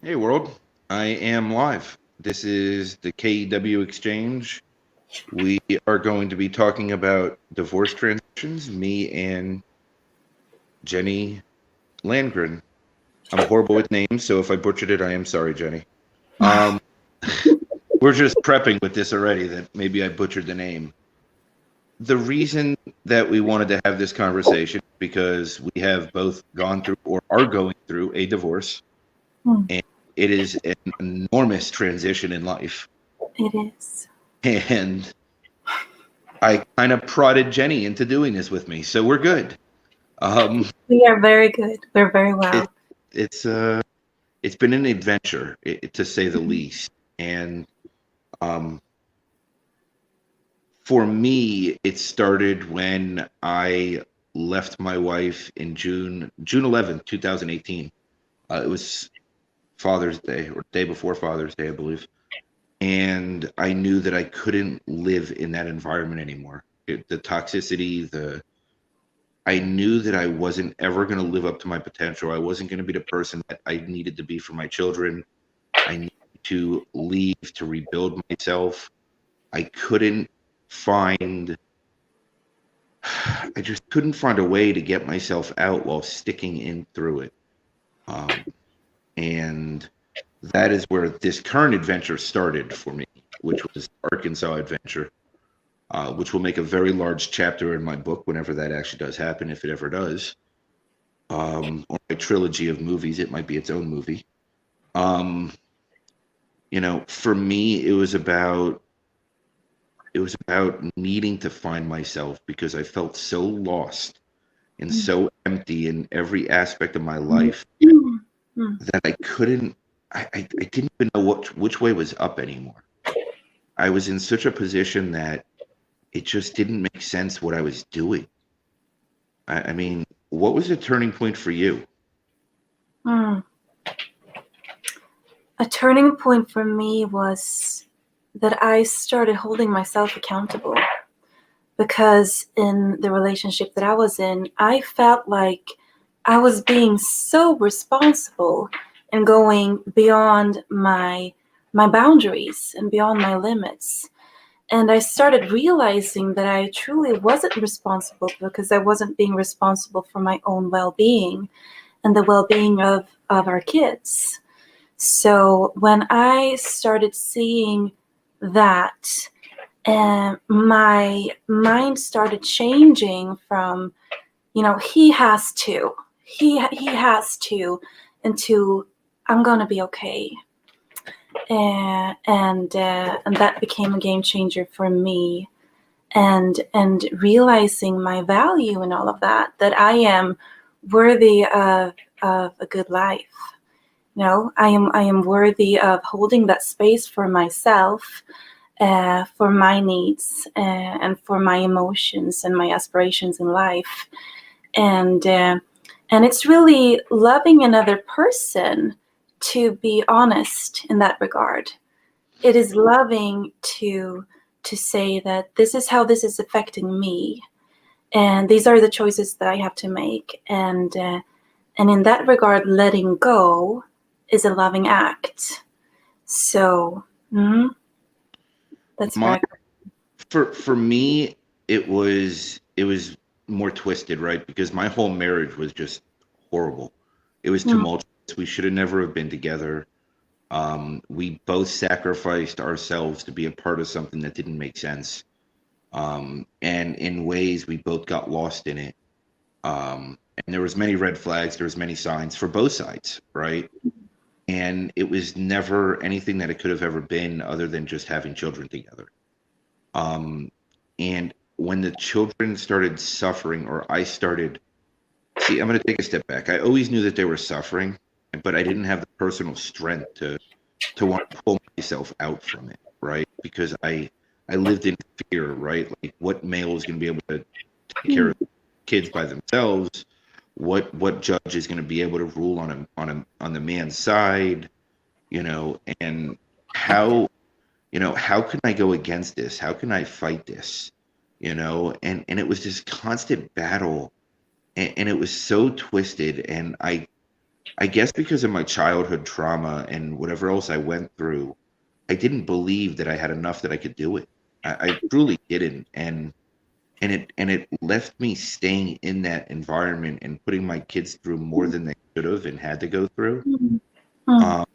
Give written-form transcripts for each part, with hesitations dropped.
Hey world, I am live. This is the KEW Exchange. We are going to be talking about divorce transitions, me and Jenny Landgren. I'm horrible with names, so if I butchered it, I am sorry, Jenny. Um, we're just prepping with this already that maybe I butchered the name. The reason that we wanted to have this conversation because we have both gone through or are going through a divorce, Hmm, and it is an enormous transition in life. it is. And I kind of prodded Jenny into doing this with me, so we're good. Um, We are very good. We're very it, well. it's it's been an adventure, to say the Mhm. least. And um, for me, it started when I left my wife in June 11th, 2018. It was Father's Day or day before Father's Day, I believe. And I knew that I couldn't live in that environment anymore. The toxicity, the I knew that I wasn't ever going to live up to my potential. I wasn't going to be the person that I needed to be for my children. I needed to leave to rebuild myself. I couldn't find, I just couldn't find a way to get myself out while sticking in through it. Um, and that is where this current adventure started for me, which was Arkansas Adventure, which will make a very large chapter in my book whenever that actually does happen, if it ever does. Or a trilogy of movies. It might be its own movie. Um, for me, it was about needing to find myself because I felt so lost and so empty in every aspect of my life Mhm. Mhm. that I couldn't. I didn't even know which way was up anymore. I was in such a position that it just didn't make sense what I was doing. I mean, what was the turning point for you? Mm. A turning point for me was that I started holding myself accountable because in the relationship that I was in, I felt like I was being so responsible and going beyond my boundaries and beyond my limits. And I started realizing that I truly wasn't responsible because I wasn't being responsible for my own well being and the well being of our kids. So when I started seeing that, my mind started changing from, he has to, he has to, into I'm gonna be okay. And that became a game changer for me, and realizing my value and all of that I am worthy of a good life. I am worthy of holding that space for myself, for my needs, and for my emotions and my aspirations in life. And it's really loving another person to be honest in that regard. It is loving to say that this is how this is affecting me, and these are the choices that I have to make. And in that regard, letting go is a loving act. So that's My very. for me, it was more twisted, right? Because my whole marriage was just horrible. It was Mm, tumultuous. We should have never have been together. We both sacrificed ourselves to be a part of something that didn't make sense. And in ways we both got lost in it. And there was many red flags, there was many signs for both sides, right? And it was never anything that it could have ever been other than just having children together. Um, and when the children started suffering, or I started, see, I'm going to take a step back. I always knew that they were suffering, but I didn't have the personal strength to want to pull myself out from it, right? Because I lived in fear, right? Like, what male is going to be able to take care mm, of kids by themselves? What judge is going to be able to rule on the man's side? And how how can I go against this? How can I fight this? And it was this constant battle, and it was so twisted. And I guess because of my childhood trauma and whatever else I went through, I didn't believe that I had enough that I could do it. I truly didn't, and it left me staying in that environment and putting my kids through more than they should have and had to go through. Mm. Mm.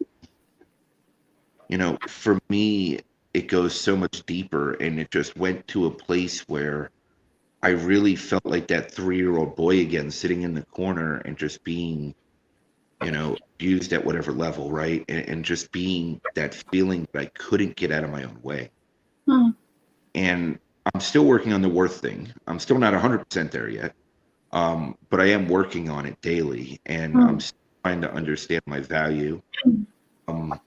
Um, for me, it goes so much deeper, and it just went to a place where I really felt like that 3-year-old boy again, sitting in the corner and just being, abused at whatever level, right? And just being that feeling that I couldn't get out of my own way. Mm. And I'm still working on the worth thing. I'm still not 100% there yet, but I am working on it daily, and I'm Mm. still trying to understand my value. Mm. Um,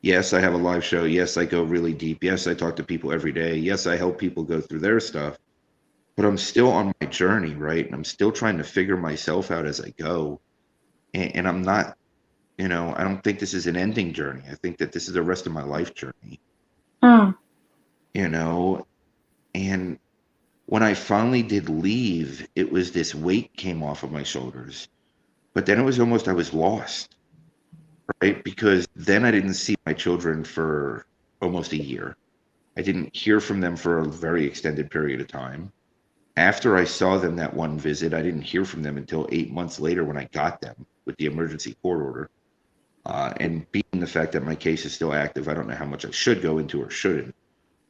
yes, I have a live show. Yes, I go really deep. Yes, I talk to people every day. Yes, I help people go through their stuff, but I'm still on my journey, right? And I'm still trying to figure myself out as I go. And I'm not, I don't think this is an ending journey. I think that this is the rest of my life journey, Mm. you know? And when I finally did leave, it was this weight came off of my shoulders. But then it was almost I was lost, right? Because then I didn't see my children for almost a year. I didn't hear from them for a very extended period of time. After I saw them that one visit, I didn't hear from them until 8 months later when I got them with the emergency court order. And being the fact that my case is still active, I don't know how much I should go into or shouldn't.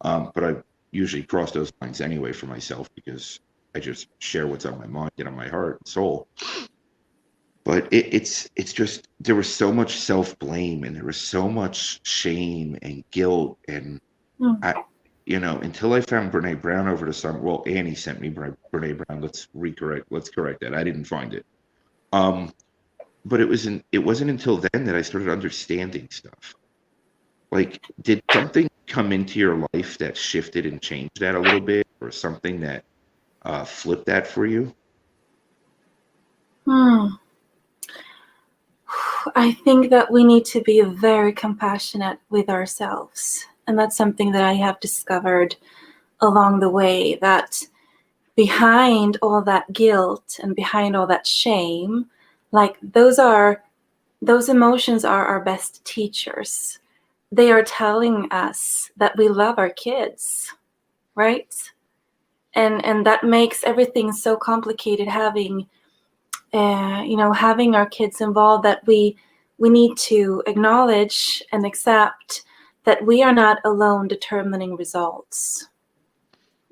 But I usually cross those lines anyway for myself because I just share what's on my mind and on my heart and soul. But it's just there was so much self blame and there was so much shame and guilt and Mm. I until I found Brene Brown over the summer. Well, Annie sent me Brene Brown. Let's correct that. I didn't find it. Um, but it wasn't until then that I started understanding stuff. Like, did something come into your life that shifted and changed that a little bit, or something that flipped that for you? Mm. I think that we need to be very compassionate with ourselves. And that's something that I have discovered along the way, that behind all that guilt and behind all that shame, like those emotions are our best teachers. They are telling us that we love our kids, right? And that makes everything so complicated, having having our kids involved, that we need to acknowledge and accept that we are not alone determining results.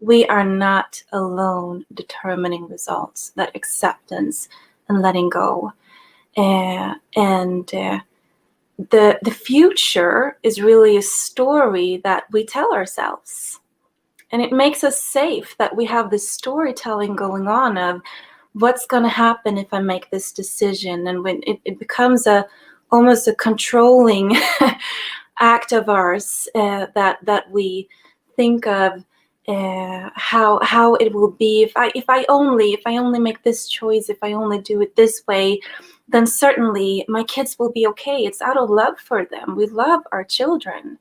We are not alone determining results. That acceptance and letting go, and the future is really a story that we tell ourselves, and it makes us safe that we have this storytelling going on of what's going to happen if I make this decision. And when it becomes almost a controlling act of ours, that we think of how it will be if I only make this choice, if I only do it this way, then certainly my kids will be okay. It's out of love for them. We love our children,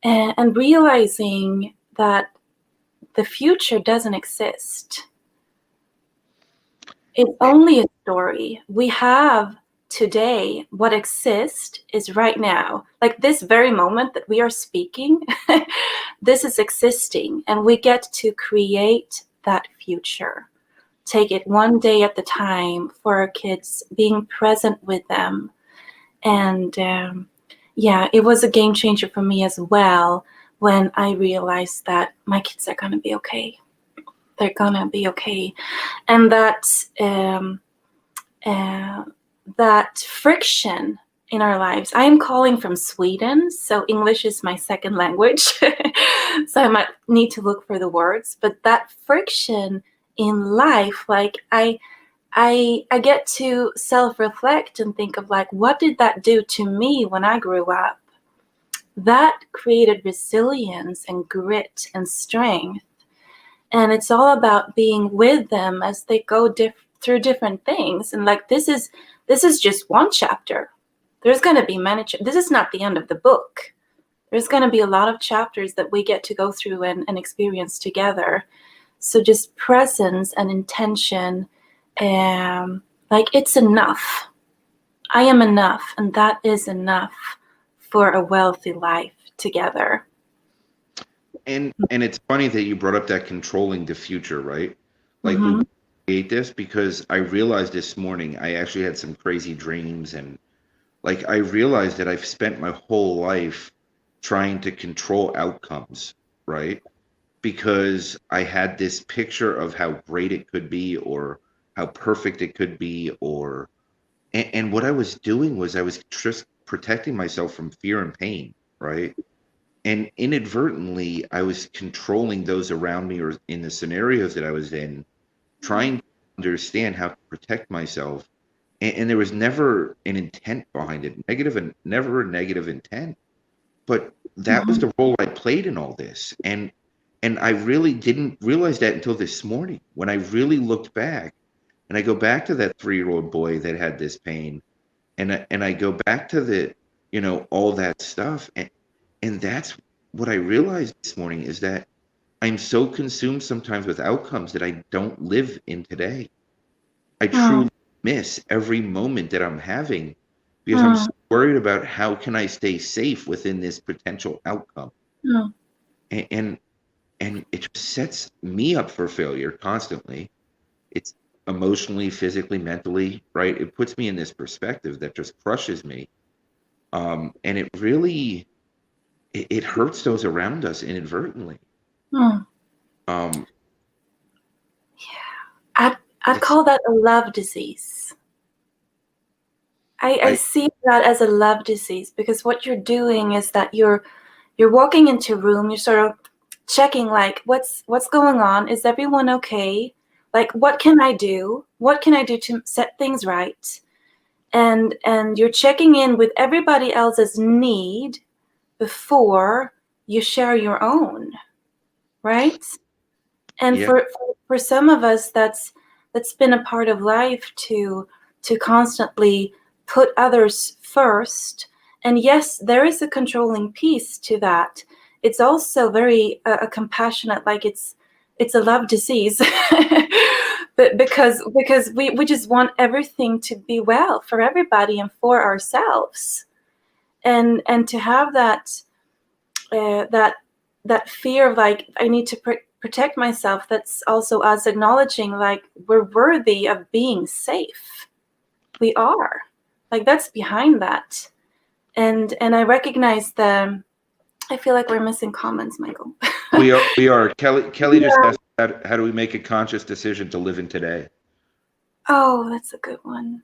and realizing that the future doesn't exist. It's only a story. We have today. What exists is right now. Like this very moment that we are speaking, this is existing, and we get to create that future. Take it one day at a time for our kids, being present with them. And yeah, it was a game changer for me as well when I realized that my kids are going to be okay. They're going to be okay. And that friction in our lives. I am calling from Sweden, so English is my second language. So I might need to look for the words. But that friction in life, like I get to self-reflect and think of like, what did that do to me when I grew up? That created resilience and grit and strength. And it's all about being with them as they go through different things. And like this is just one chapter. There's going to be many. This is not the end of the book. There's going to be a lot of chapters that we get to go through and experience together. So just presence and intention, like it's enough. I am enough, and that is enough for a wealthy life together. And it's funny that you brought up that controlling the future, right? Like we Mm-hmm. create this because I realized this morning I actually had some crazy dreams, and like I realized that I've spent my whole life trying to control outcomes, right? Because I had this picture of how great it could be or how perfect it could be, or and what I was doing was I was just protecting myself from fear and pain, right? And inadvertently I was controlling those around me or in the scenarios that I was in, trying to understand how to protect myself. And there was never an intent behind it, negative, and never a negative intent, but that was Mm-hmm. the role I played in all this. And I really didn't realize that until this morning when I really looked back, and I go back to that 3-year-old boy that had this pain, and I go back to the, all that stuff, and that's what I realized this morning is that I'm so consumed sometimes with outcomes that I don't live in today. I truly miss every moment that I'm having because I'm Mm-hmm. so worried about how can I stay safe within this potential outcome. And and it just sets me up for failure constantly. It's emotionally, physically, mentally, right? It puts me in this perspective that just crushes me. And it really it hurts those around us inadvertently. Mm-hmm. Um, I'd, I'd it's call that a love disease. I I see that as a love disease because what you're doing is that you're walking into a room, you're sort of checking like what's going on? Is everyone okay? Like what can I do? What can I do to set things right? And you're checking in with everybody else's need before you share your own, right? And yeah, for some of us that's been a part of life to constantly put others first. And yes, there is a controlling piece to that. It's also very a compassionate, like it's a love disease. But because we just want everything to be well for everybody and for ourselves, and to have that that that fear of like I need to protect myself. That's also us acknowledging like we're worthy of being safe. We are, like that's behind that. And I recognize the. I feel like we're missing comments, Michael. we are. Kelly just Yeah. asked how do we make a conscious decision to live in today? Oh, that's a good one.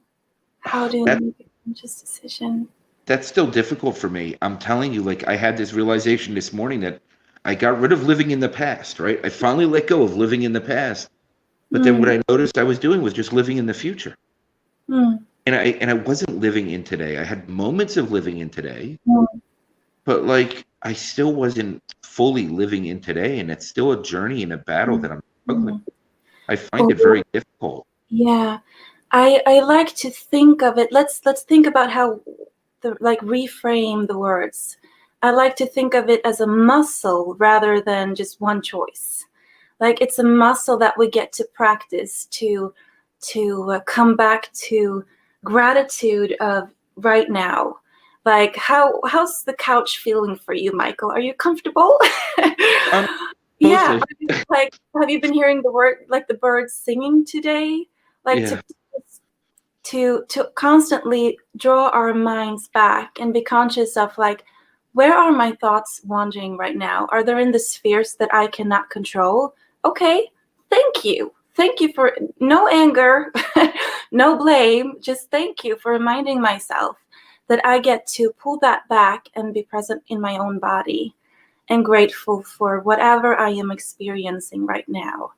How do That we make a conscious decision? that's still difficult for me. I'm telling you, like I had this realization this morning that I got rid of living in the past, right? I finally let go of living in the past. But then what Mm, I noticed I was doing was just living in the future. mm, And I wasn't living in today. I had moments of living in today, mm, but like I still wasn't fully living in today, and it's still a journey and a battle mm, that I'm struggling. mm. I find it Oh, very difficult. yeah. I like to think of it. Let's think about how like reframe the words. I like to think of it as a muscle rather than just one choice. Like it's a muscle that we get to practice to come back to gratitude of right now. Like how's the couch feeling for you, Michael? Are you comfortable? Um, Yeah. Mostly, Like have you been hearing the word like the birds singing today? Like yeah. to constantly draw our minds back and be conscious of like where are my thoughts wandering right now? Are they in the spheres that I cannot control? Okay, thank you for no anger, no blame, just thank you for reminding myself that I get to pull that back and be present in my own body and grateful for whatever I am experiencing right now.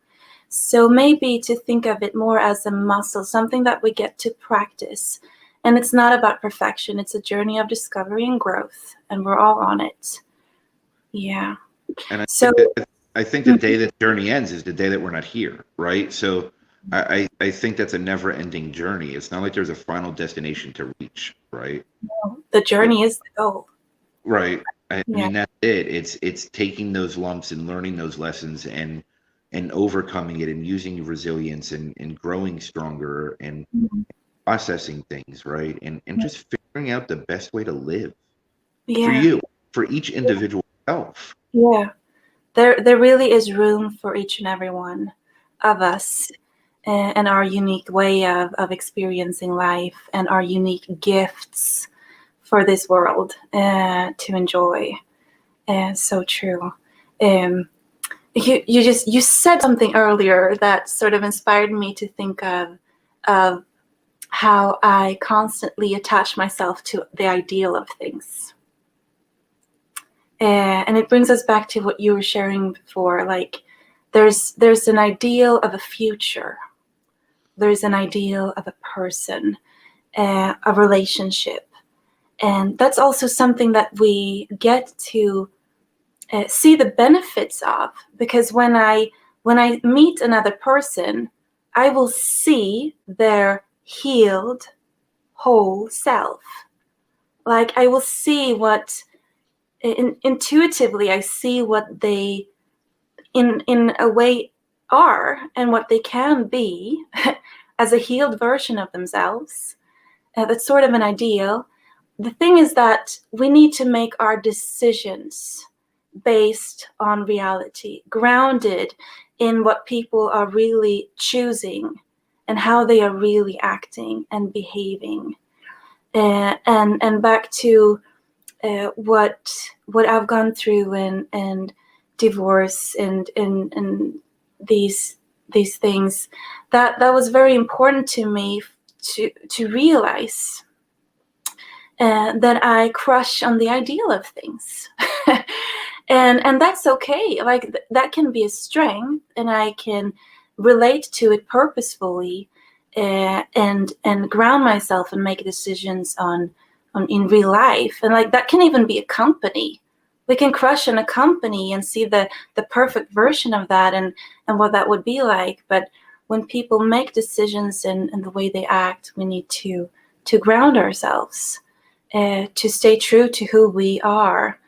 So maybe to think of it more as a muscle, something that we get to practice. And it's not about perfection, it's a journey of discovery and growth, and we're all on it. Yeah. And So, I think the mm, day that journey ends is the day that we're not here, right? So I think that's a never ending journey. It's not like there's a final destination to reach, right? the journey is the goal. Right. I Yeah. mean, that's it. It's taking those lumps and learning those lessons and overcoming it and using resilience and growing stronger. And Mhm. processing things, right? And just figuring out the best way to live for Yeah. you, for each individual self. Yeah. There really is room for each and every one of us, and our unique way of experiencing life and our unique gifts for this world to enjoy. So true. Um, you said something earlier that sort of inspired me to think of how I constantly attach myself to the ideal of things. And it brings us back to what you were sharing before. Like, there's an ideal of a future. There's an ideal of a person, a relationship, and that's also something that we get to see the benefits of. Because when I meet another person, I will see their healed, whole self. Like, I will see what intuitively I see what they in a way are and what they can be as a healed version of themselves. That's sort of an ideal. The thing is that we need to make our decisions based on reality, grounded in what people are really choosing and how they are really acting and behaving. And back to what I've gone through and divorce and these things, that was very important to me to realize that I crush on the ideal of things. And that's okay. Like, that can be a strength, and I can relate to it purposefully, and ground myself and make decisions on in real life. And like, that can even be a company. We can crush on a company and see the perfect version of that, and what that would be like. But when people make decisions and the way they act, we need to ground ourselves, to stay true to who we are.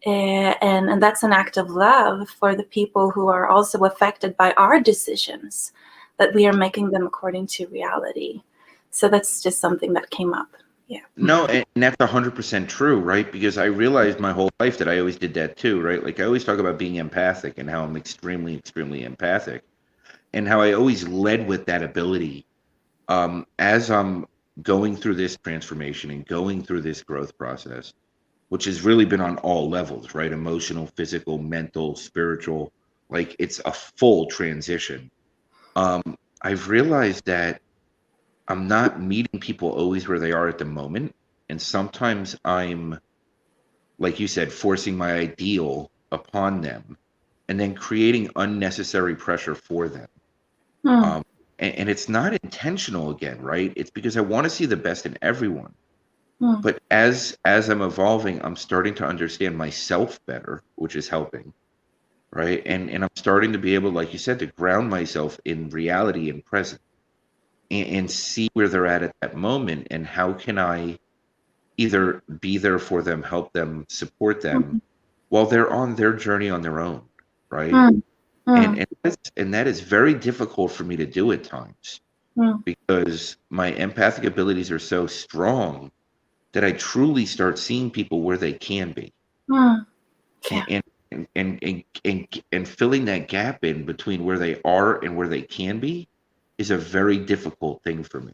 And that's an act of love for the people who are also affected by our decisions, that we are making them according to reality. So that's just something that came up. Yeah. No, and that's 100% true, right? Because I realized my whole life that I always did that too, right? Like, I always talk about being empathic and how I'm extremely, extremely empathic, and how I always led with that ability. As I'm going through this transformation and going through this growth process, which has really been on all levels, right? Emotional, physical, mental, spiritual, like, it's a full transition. Um, I've realized that I'm not meeting people always where they are at the moment. And sometimes I'm, like you said, forcing my ideal upon them and then creating unnecessary pressure for them. Hmm. Um, and it's not intentional again, right? It's because I want to see the best in everyone. Hmm. But as I'm evolving, I'm starting to understand myself better, which is helping, right? And I'm starting to be able, like you said, to ground myself in reality and present, and see where they're at that moment, and how can I either be there for them, help them, support them Hmm. while they're on their journey on their own, right? Hmm. Hmm. And that is very difficult for me to do at times, Hmm. because my empathic abilities are so strong that I truly start seeing people where they can be, Hmm. Yeah. and and filling that gap in between where they are and where they can be is a very difficult thing for me.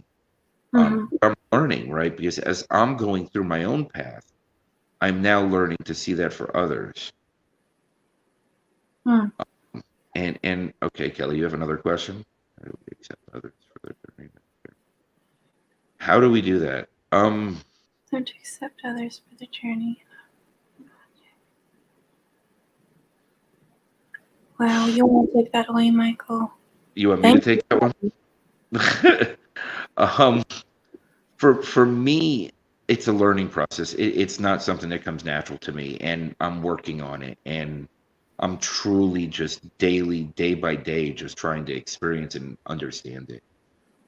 Hmm. I'm learning, right? Because as I'm going through my own path, I'm now learning to see that for others. Hmm. And okay, Kelly, you have another question? How do we accept others for their journey? How do we do that? So to accept others for the journey. Wow, you want to take that away, Michael? You want me to Thank take that one? um, for me, it's a learning process. It's not something that comes natural to me, and I'm working on it. And I'm truly just daily, day by day, just trying to experience and understand it.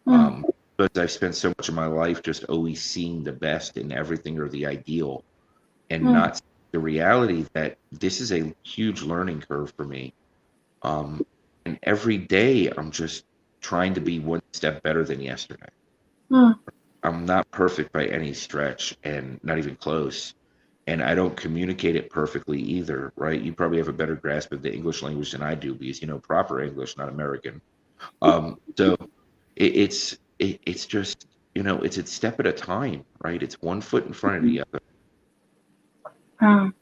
you. Um, but I've spent so much of my life just always seeing the best in everything, or the ideal, and Mm, not the reality that this is a huge learning curve for me. Um, and every day I'm just trying to be one step better than yesterday. mm. I'm not perfect by any stretch, and not even close. And I don't communicate it perfectly either, right? You probably have a better grasp of the English language than I do because you know proper English, not American. So it's just, it's a step at a time, right? It's one foot in front of the other. Mm.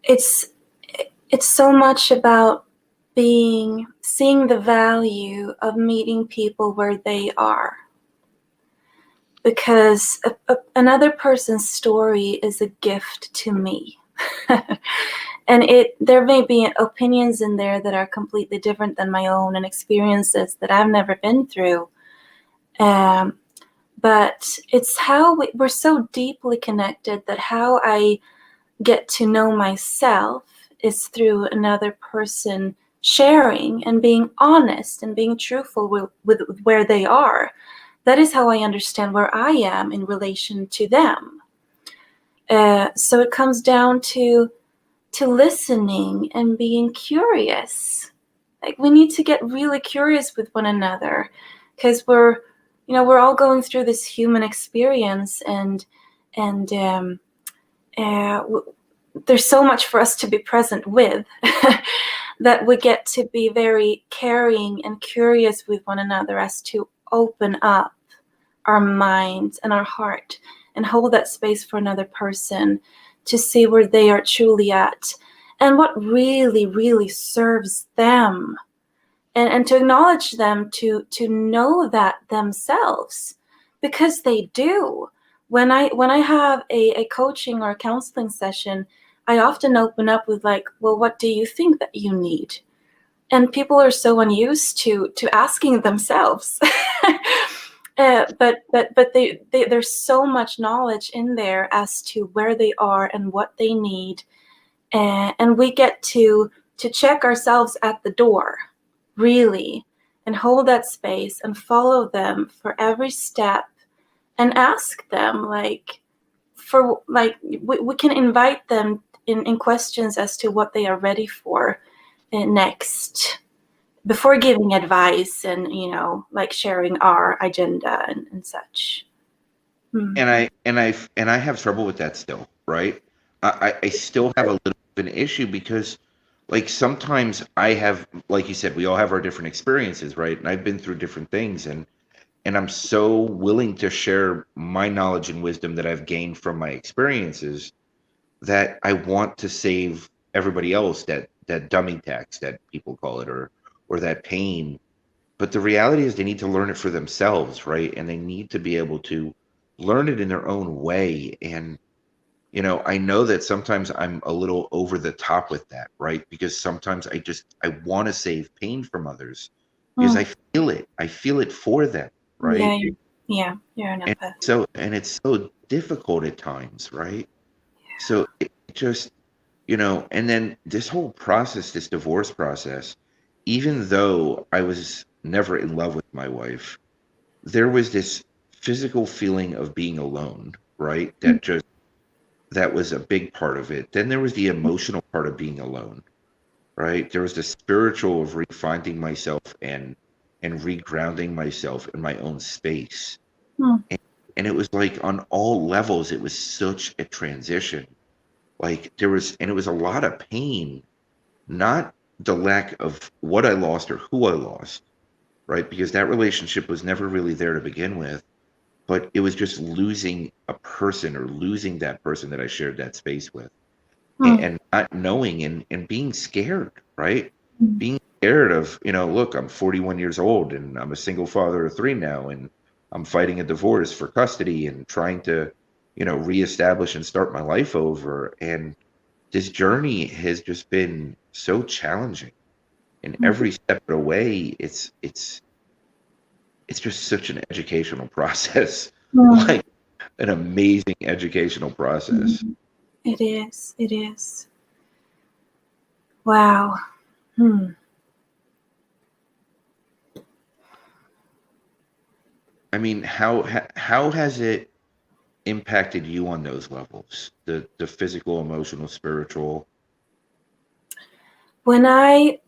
It's it's so much about seeing the value of meeting people where they are, because another person's story is a gift to me. And there may be opinions in there that are completely different than my own, and experiences that I've never been through. Um, but it's how we're so deeply connected that how I get to know myself is through another person sharing and being honest and being truthful with where they are. That is how I understand where I am in relation to them. So it comes down to listening and being curious. Like, we need to get really curious with one another, because we're all going through this human experience, and uh, there's so much for us to be present with that we get to be very caring and curious with one another as to open up our mind and our heart and hold that space for another person to see where they are truly at and what really, really serves them, and to acknowledge them, to know that themselves, because they do. When I have a coaching or a counseling session, I often open up with, like, well, what do you think that you need? And people are so unused to asking themselves. But there's so much knowledge in there as to where they are and what they need, and we get to check ourselves at the door, really, and hold that space and follow them for every step, and ask them, we can invite them in questions as to what they are ready for next, before giving advice and like sharing our agenda and such. And I have trouble with that still, right? I still have a little bit of an issue because, like, sometimes I have, like you said, we all have our different experiences, right? And I've been through different things, and I'm so willing to share my knowledge and wisdom that I've gained from my experiences, that I want to save everybody else that dummy tax that people call it, or that pain. But the reality is they need to learn it for themselves, right? And they need to be able to learn it in their own way. And I know that sometimes I'm a little over the top with that, right? Because sometimes I want to save pain from others because Mm. I feel it for them, Yeah, right? yeah, you're an And empath. it's so difficult at times, right? So it just, and then this whole process, this divorce process, even though I was never in love with my wife, there was this physical feeling of being alone, right? That was a big part of it. Then there was the emotional part of being alone, right? There was the spiritual of refinding myself and regrounding myself in my own space. Mm. And it was like on all levels, it was such a transition. Like and it was a lot of pain, not the lack of what I lost or who I lost, right? Because that relationship was never really there to begin with, but it was just losing a person, or losing that person that I shared that space with, Mm. and not knowing, and being scared, right? Mm. Being scared of, look, I'm 41 years old and I'm a single father of three now, and I'm fighting a divorce for custody and trying to, reestablish and start my life over. And this journey has just been so challenging. And Mm. every step of the way, it's just such an educational process, Mm. like an amazing educational process. Mm. It is. It is. Wow. Hmm. I mean, how has it impacted you on those levels? The physical, emotional, spiritual. When I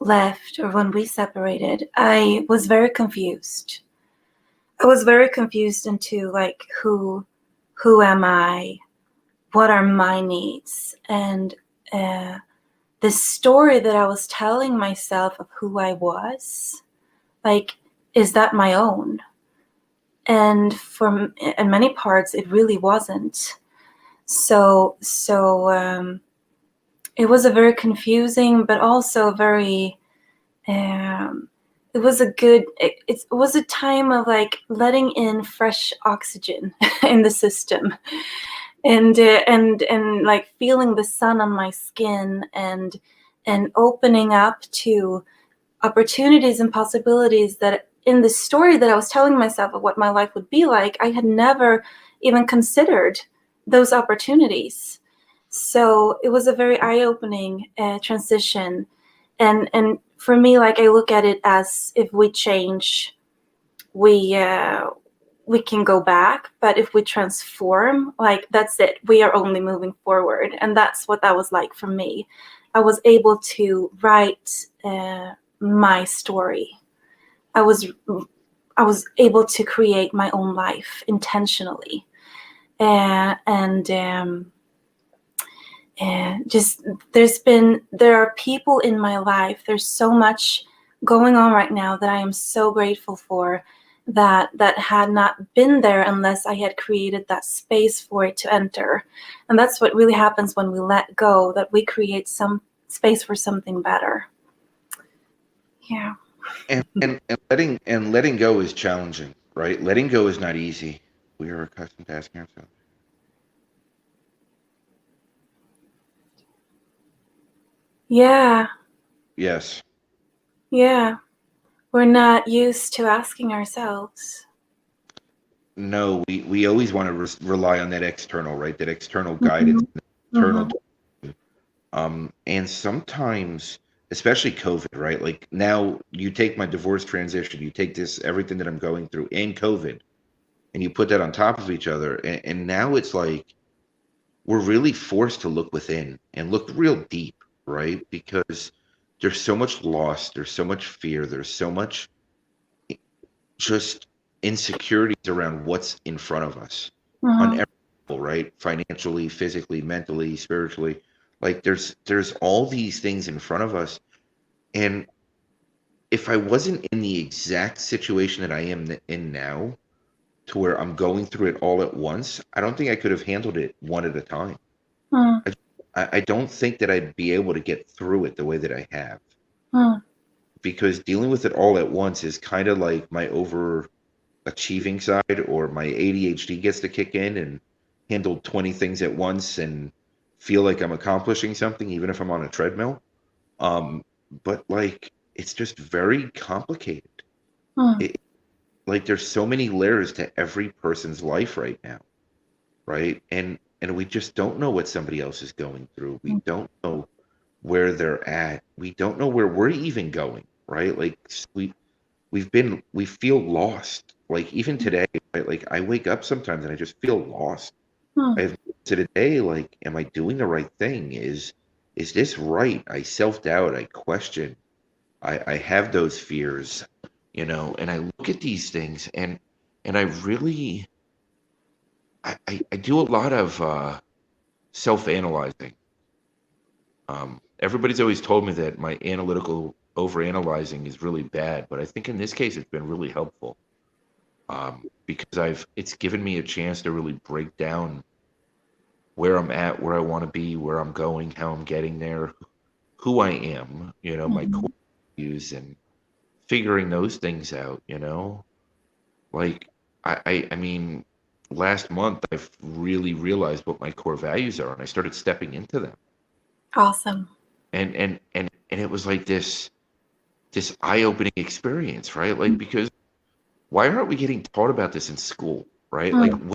left, or when we separated, I was very confused. I was very confused into like who am I? What are my needs? And the story that I was telling myself of who I was, like, is that my own? And in many parts, it really wasn't. So it was a very confusing, but also very. It was it was a time of like letting in fresh oxygen in the system, and like feeling the sun on my skin, and opening up to opportunities and possibilities that in the story that I was telling myself of what my life would be like, I had never even considered those opportunities. So it was a very eye-opening transition, and for me, like, I look at it as if we change, we can go back, but if we transform, like, that's it. We are only moving forward, and that's what that was like for me. I was able to write my story. I was I was able to create my own life intentionally, and just there are people in my life. There's so much going on right now that I am so grateful for, that had not been there unless I had created that space for it to enter. And that's what really happens when we let go, that we create some space for something better. Yeah. And letting go is challenging, right? Letting go is not easy. We are accustomed to asking ourselves. Yeah. Yes. Yeah. We're not used to asking ourselves. No, we always want to rely on that external, right? That external guidance, Mhm. internal. Mhm. And sometimes, especially COVID, right? Like now, you take my divorce transition, you take this everything that I'm going through, and COVID, and you put that on top of each other, and now it's like we're really forced to look within and look real deep, right? Because there's so much loss, there's so much fear, there's so much just insecurities around what's in front of us on Mhm. every level, right? Financially, physically, mentally, spiritually. Like there's all these things in front of us. And if I wasn't in the exact situation that I am in now, to where I'm going through it all at once, I don't think I could have handled it one at a time. Mhm. I, I don't think that I'd be able to get through it the way that I have, Mhm. because dealing with it all at once is kind of like my overachieving side, or my ADHD gets to kick in and handle 20 things at once and feel like I'm accomplishing something, even if I'm on a treadmill. Um, but like, it's just very complicated. Mhm. It, like, there's so many layers to every person's life right now, right? And we just don't know what somebody else is going through. We don't know where they're at. We don't know where we're even going, right? Like we feel lost. Like even today, right? Like I wake up sometimes and I just feel lost. I Mhm. have to today, like, am I doing the right thing? Is this right? I self-doubt, I question, I have those fears, and I look at these things, and I really I do a lot of self-analyzing. Everybody's always told me that my analytical overanalyzing is really bad, but I think in this case it's been really helpful, because it's given me a chance to really break down where I'm at, where I want to be, where I'm going, how I'm getting there, who I am, my core Mhm. values, and figuring those things out. Like I mean, last month I've really realized what my core values are, and I started stepping into them, Awesome. and it was like this eye-opening experience, right? Like, because why aren't we getting taught about this in school, right? Like, Mhm.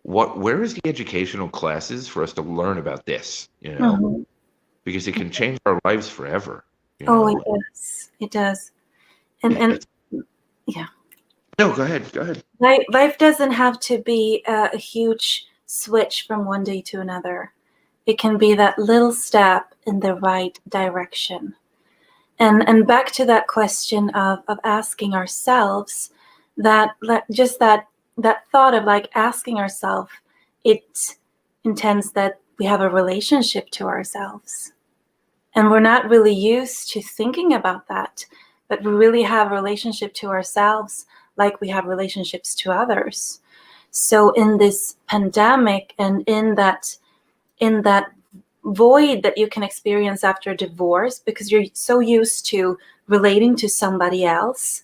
where is the educational classes for us to learn about this, Mhm. because it can change our lives forever, you Oh, it know? does. It does. And It's yeah, No, go ahead. life doesn't have to be a huge switch from one day to another. It can be that little step in the right direction. And back to that question of asking ourselves, just that thought of like asking ourselves, it intends that we have a relationship to ourselves. And we're not really used to thinking about that, but we really have a relationship to ourselves like we have relationships to others. So in this pandemic and in that void that you can experience after a divorce, because you're so used to relating to somebody else,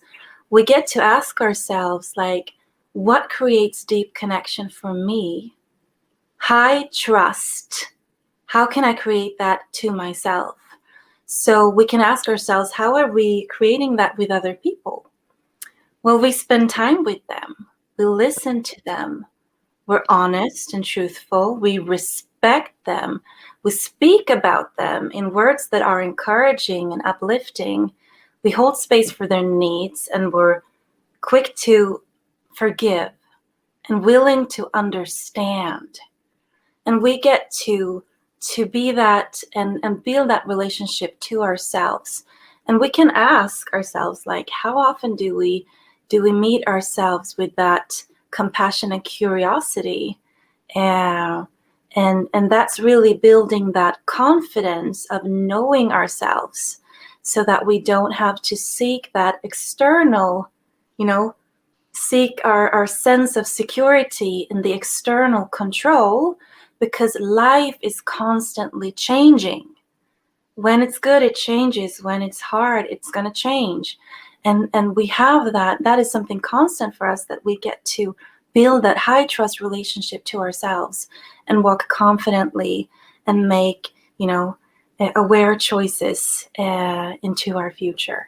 we get to ask ourselves, like, what creates deep connection for me? High trust. How can I create that to myself? So we can ask ourselves, how are we creating that with other people? Well, we spend time with them. We listen to them. We're honest and truthful. We respect them. We speak about them in words that are encouraging and uplifting. We hold space for their needs, and we're quick to forgive and willing to understand. And we get to be that and build that relationship to ourselves. And we can ask ourselves, like, how often do we meet ourselves with that compassion and curiosity? And that's really building that confidence of knowing ourselves, so that we don't have to seek that external, seek our sense of security in the external control, because life is constantly changing. When it's good, it changes. When it's hard, it's going to change. And we have that is something constant for us, that we get to build that high trust relationship to ourselves and walk confidently and make, aware choices into our future.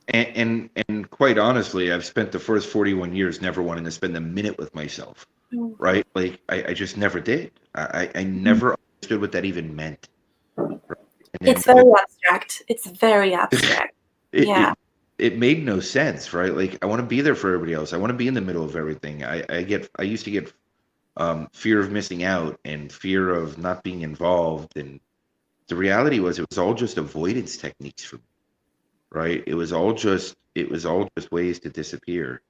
And quite honestly, I've spent the first 41 years never wanting to spend a minute with myself, right? Like I just never did. I never understood what that even meant. Right? And then It's very abstract. It's very abstract. it, Yeah. it made no sense, right? Like I want to be there for everybody else. I want to be in the middle of everything. I used to get fear of missing out and fear of not being involved. And the reality was it was all just avoidance techniques for me, right? It was all just ways to disappear.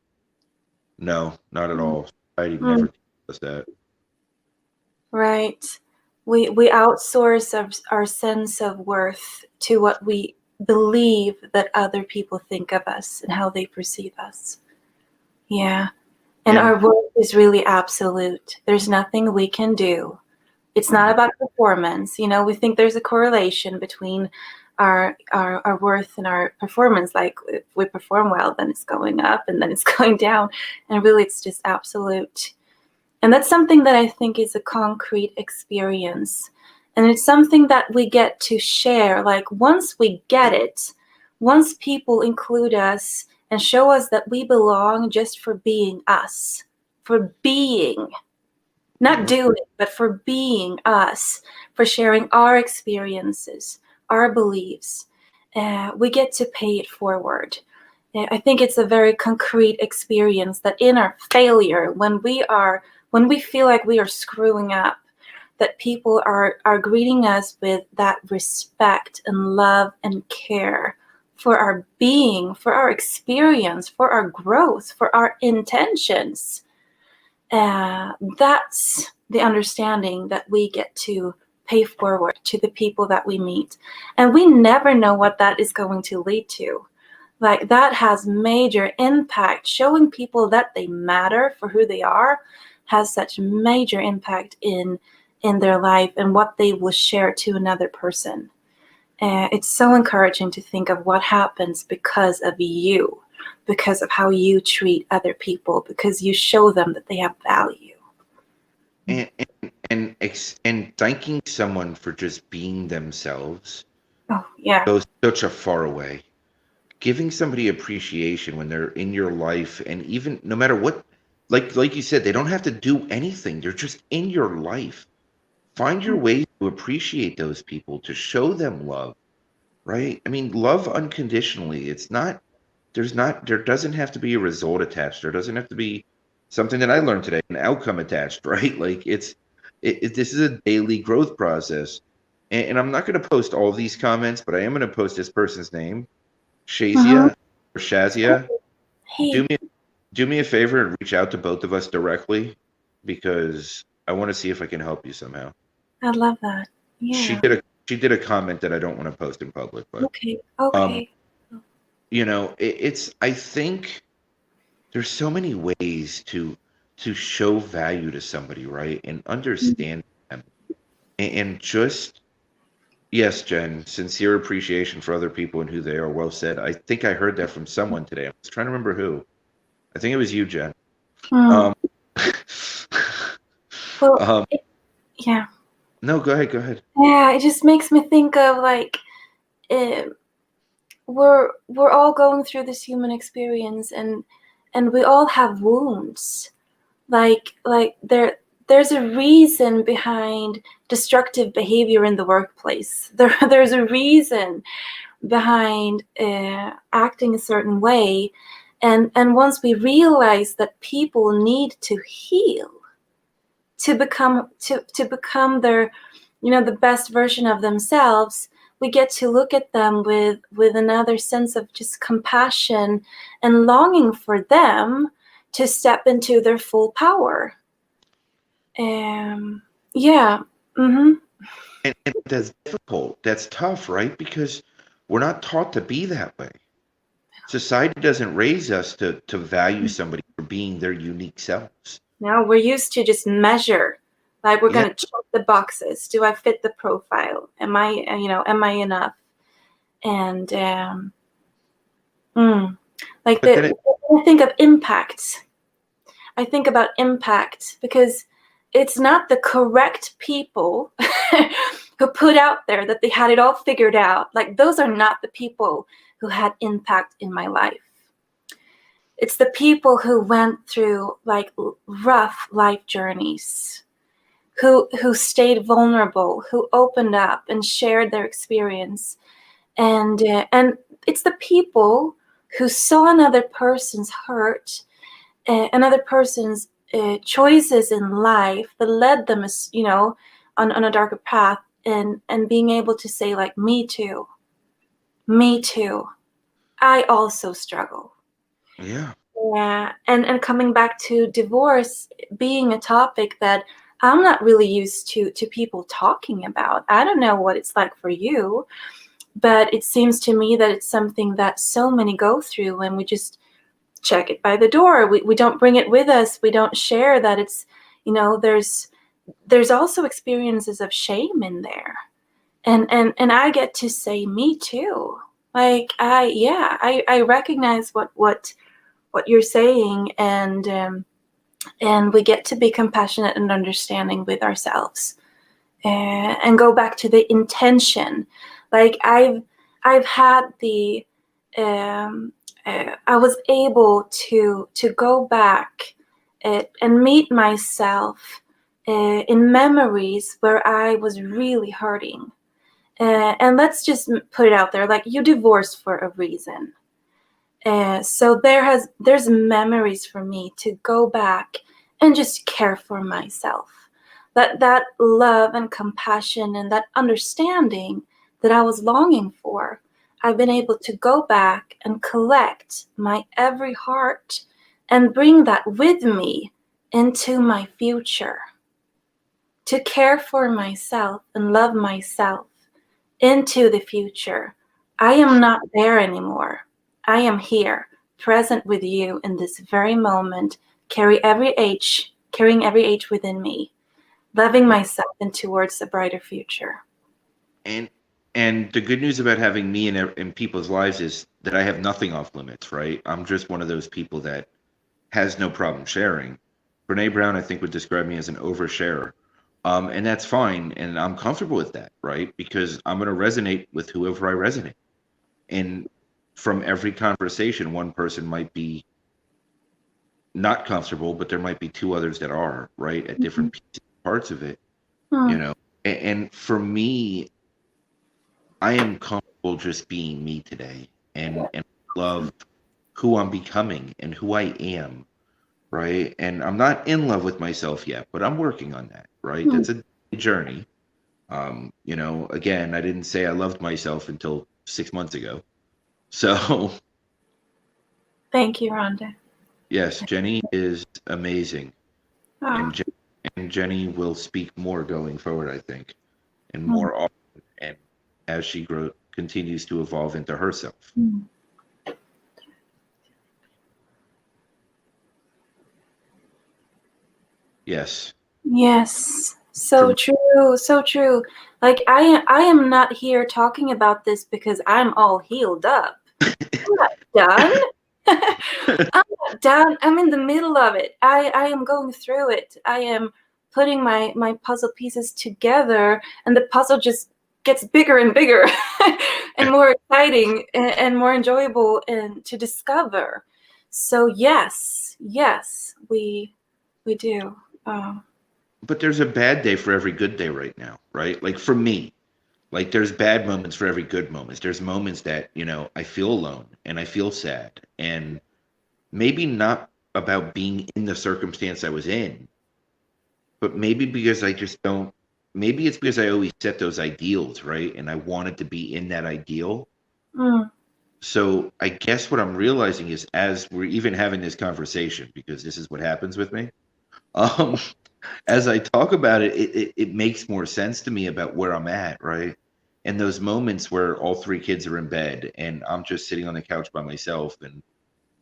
No, not at all. Society never does that. Right. We outsource our sense of worth to what we believe that other people think of us and how they perceive us. Yeah. And And our worth is really absolute. There's nothing we can do. It's not about performance. We think there's a correlation between our worth and our performance. Like, if we perform well, then it's going up, and then it's going down. And really, it's just absolute. And that's something that I think is a concrete experience. And it's something that we get to share. Like, once we get it, once people include us and show us that we belong just for being us, for being, not doing, but for being us, for sharing our experiences, our beliefs, we get to pay it forward. I think it's a very concrete experience that in our failure, when we feel like we are screwing up, that people are greeting us with that respect and love and care for our being, for our experience, for our growth, for our intentions. That's the understanding that we get to pay forward to the people that we meet. And we never know what that is going to lead to. Like, that has major impact. Showing people that they matter for who they are has such major impact in their life and what they will share to another person. It's so encouraging to think of what happens because of you, because of how you treat other people, because you show them that they have value. and and thanking someone for just being themselves Oh, yeah. goes such a far way. Giving somebody appreciation when they're in your life, and even no matter what, like you said, they don't have to do anything. They're just in your life. Find your ways to appreciate those people, to show them love, right? I mean, love unconditionally. There doesn't have to be a result attached. There doesn't have to be something that I learned today, an outcome attached, right? Like this is a daily growth process. And I'm not going to post all these comments, but I am going to post this person's name, Mm-hmm. Shazia or Shazia. Hey, do me do me a favor and reach out to both of us directly because I want to see if I can help you somehow. I love that. She Yeah. did a she did a comment that I don't want to post in public, but Okay. um, Okay. it's I think there's so many ways to show value to somebody, right? And Mhm. understand them. And just yes, Jen, sincere appreciation for other people and who they are. Well said. I think I heard that from someone today. I was trying to remember who. I think it was you, Jen. Hmm. Um, Well, um, yeah. no, go ahead, go ahead. Yeah. It just makes me think of like, uh, we're all going through this human experience, and we all have wounds. There's a reason behind destructive behavior in the workplace. There's a reason behind acting a certain way, and once we realize that people need to heal to become their, the best version of themselves, we get to look at them with another sense of just compassion and longing for them to step into their full power. um yeah. Mm-hmm. And that's difficult. That's tough, right? Because we're not taught to be that way. Society doesn't raise us to value somebody for being their unique selves. Now we're used to just measure, like we're Yeah, going to check the boxes. Do I fit the profile? Am I enough? And like but then it, I think of impact. I think about impact because it's not the correct people who put out there that they had it all figured out. Like, those are not the people who had impact in my life. It's the people who went through like rough life journeys, who stayed vulnerable, who opened up and shared their experience, and it's the people who saw another person's hurt, another person's choices in life that led them, on a darker path, and being able to say like, me too, I also struggle. yeah. Yeah, and coming back to divorce being a topic that I'm not really used to people talking about. I don't know what it's like for you, but it seems to me that it's something that so many go through, and we just check it by the door. We don't bring it with us. We don't share that it's, there's also experiences of shame in there. And I get to say me too. Like, I recognize what you're saying, and we get to be compassionate and understanding with ourselves, and go back to the intention. Like, I've had the I was able to go back, and meet myself in memories where I was really hurting. And let's just put it out there, like, you divorced for a reason. So there's memories for me to go back and just care for myself. That love and compassion and that understanding that I was longing for, I've been able to go back and collect my every heart and bring that with me into my future, to care for myself and love myself into the future. I am not there anymore. I am here, present with you in this very moment, carrying every age within me, loving Yeah. myself and towards a brighter future. And and the good news about having me in people's lives is that I have nothing off limits, right? I'm just one of those people that has no problem sharing. Brene Brown, I think, would describe me as an oversharer. And that's fine. And I'm comfortable with that, right? Because I'm going to resonate with whoever I resonate. And from every conversation, one person might be not comfortable, but there might be two others that are, right? At different pieces, parts of it, you Hmm. know? And for me, I am comfortable just being me today and love who I'm becoming and who I am, right? And I'm not in love with myself yet, but I'm working on that, right? Hmm. That's a journey. Again, I didn't say I loved myself until 6 months ago. So Thank you, Rhonda. Yes, Jenny is amazing, Oh, and Jenny will speak more going forward, I think, and mm, more often, and as she continues to evolve into herself. mm. Yes, Yes, so from true, so true. Like I am not here talking about this because I'm all healed up. I'm not done. I'm not done. I'm in the middle of it. I am going through it. I am putting my puzzle pieces together, and the puzzle just gets bigger and bigger and more exciting and more enjoyable and to discover. So yes, we do. Um, but there's a bad day for every good day right now, right? Like for me, like there's bad moments for every good moments. There's moments that, I feel alone and I feel sad and maybe not about being in the circumstance I was in, but maybe because I just don't, maybe it's because I always set those ideals, right? And I wanted to be in that ideal. mm, So I guess what I'm realizing is as we're even having this conversation, because this is what happens with me, um, as I talk about it, it makes more sense to me about where I'm at, right? And those moments where all three kids are in bed and I'm just sitting on the couch by myself and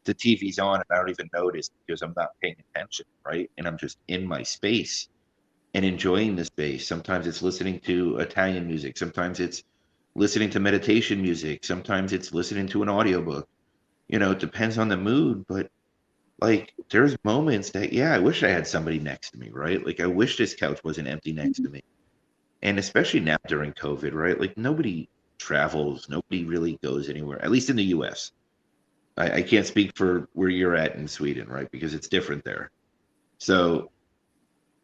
the TV's on and I don't even notice because I'm not paying attention, right? And I'm just in my space and enjoying the space. Sometimes it's listening to Italian music, sometimes it's listening to meditation music, sometimes it's listening to an audiobook. It depends on the mood, but like there's moments that I wish I had somebody next to me, right? Like I wish this couch wasn't empty next to me. And especially now during COVID, right? Like nobody travels, nobody really goes anywhere, at least in the US. I can't speak for where you're at in Sweden, right? Because it's different there. So,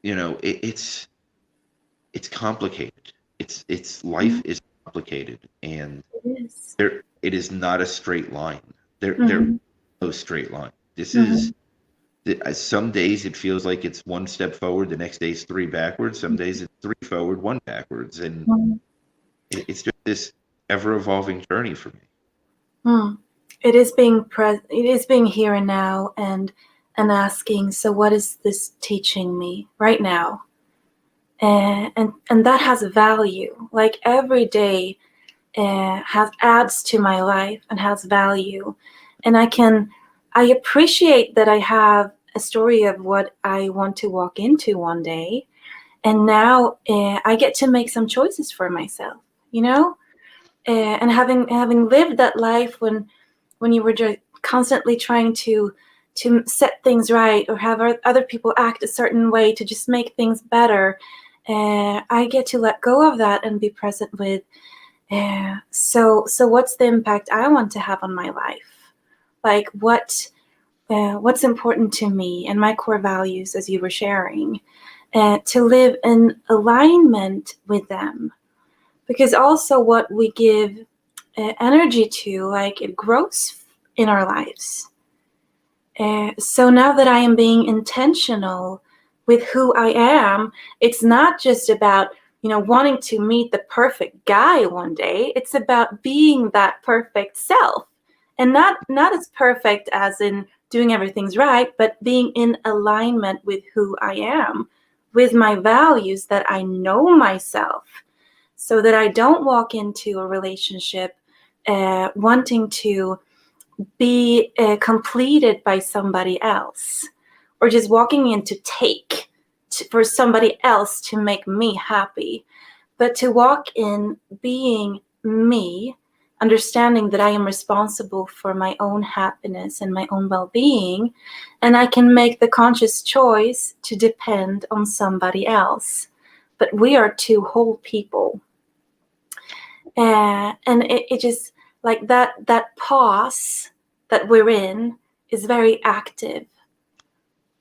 it's complicated. It's life mm, is complicated and it is. it is not a straight line. There Mhm, no straight line. This is mhm, some days it feels like it's one step forward, the next day it's three backwards. Some days it's three forward, one backwards, and mhm, it's just this ever evolving journey for me. mm. It is being here and now and asking, so what is this teaching me right now? And that has value. Like every day has adds to my life and has value. And I appreciate that I have a story of what I want to walk into one day. And now I get to make some choices for myself, you know? And having lived that life when you were just constantly trying to set things right or have other people act a certain way to just make things better, I get to let go of that and be present with. So what's the impact I want to have on my life? Like what's important to me and my core values, as you were sharing, to live in alignment with them, because also what we give energy to, like it grows in our lives. So now that I am being intentional with who I am, it's not just about wanting to meet the perfect guy one day. It's about being that perfect self, and not as perfect as in doing everything's right, but being in alignment with who I am, with my values, that I know myself, so that I don't walk into a relationship wanting to be completed by somebody else, or just walking in to take for somebody else to make me happy, but to walk in being me, understanding that I am responsible for my own happiness and my own well-being, and I can make the conscious choice to depend on somebody else. But we are two whole people. And it just, like that pause that we're in is very active.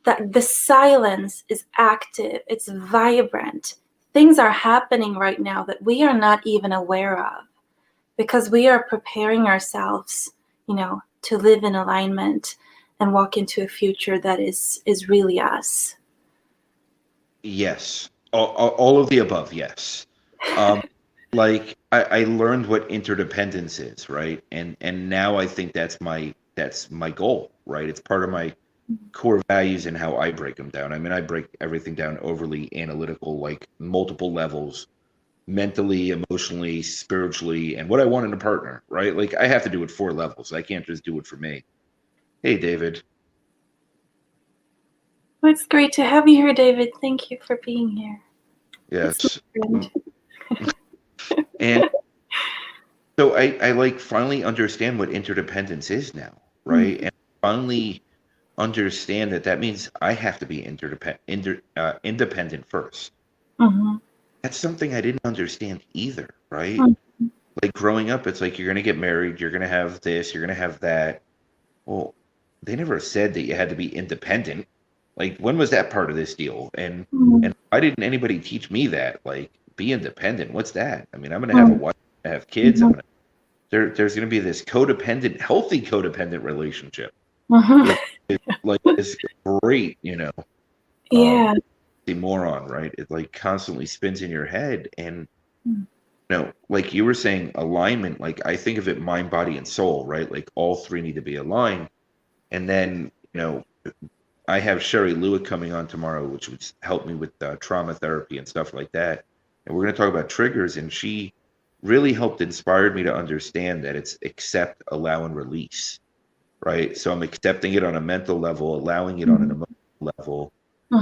That the silence is active, it's vibrant. Things are happening right now that we are not even aware of, because we are preparing ourselves, to live in alignment and walk into a future that is really us. Yes, all of the above. Yes, um, like I learned what interdependence is, right? And now I think that's my goal, right? It's part of my core values and how I break them down. I mean, I break everything down overly analytical, like multiple levels, mentally, emotionally, spiritually, and what I want in a partner, right? Like I have to do it 4 levels. I can't just do it for me. Hey, David. Well, it's great to have you here, David. Thank you for being here. It's Yes. my friend. And so I like finally understand what interdependence is now, Mm, right? And finally understand that that means I have to be independent first. mhm, That's something I didn't understand either, right? mm, Like growing up, it's like you're gonna get married, you're gonna have this, you're gonna have that. Well, they never said that you had to be independent. Like when was that part of this deal? And mm, why didn't anybody teach me that? Like be independent. What's that? I mean, I'm gonna have a mm, wife, I'm gonna have kids, mhm, there's gonna be this codependent, healthy codependent relationship mhm. with like this great, um Yeah. the moron, right? It like constantly spins in your head. And Mm, like you were saying, alignment, like I think of it mind, body, and soul, right? Like all three need to be aligned. And then, I have Sherry Lewitt coming on tomorrow, which would help me with trauma therapy and stuff like that. And we're going to talk about triggers. And she really helped inspire me to understand that it's accept, allow, and release, right? So I'm accepting it on a mental level, allowing it on an mhm, emotional level,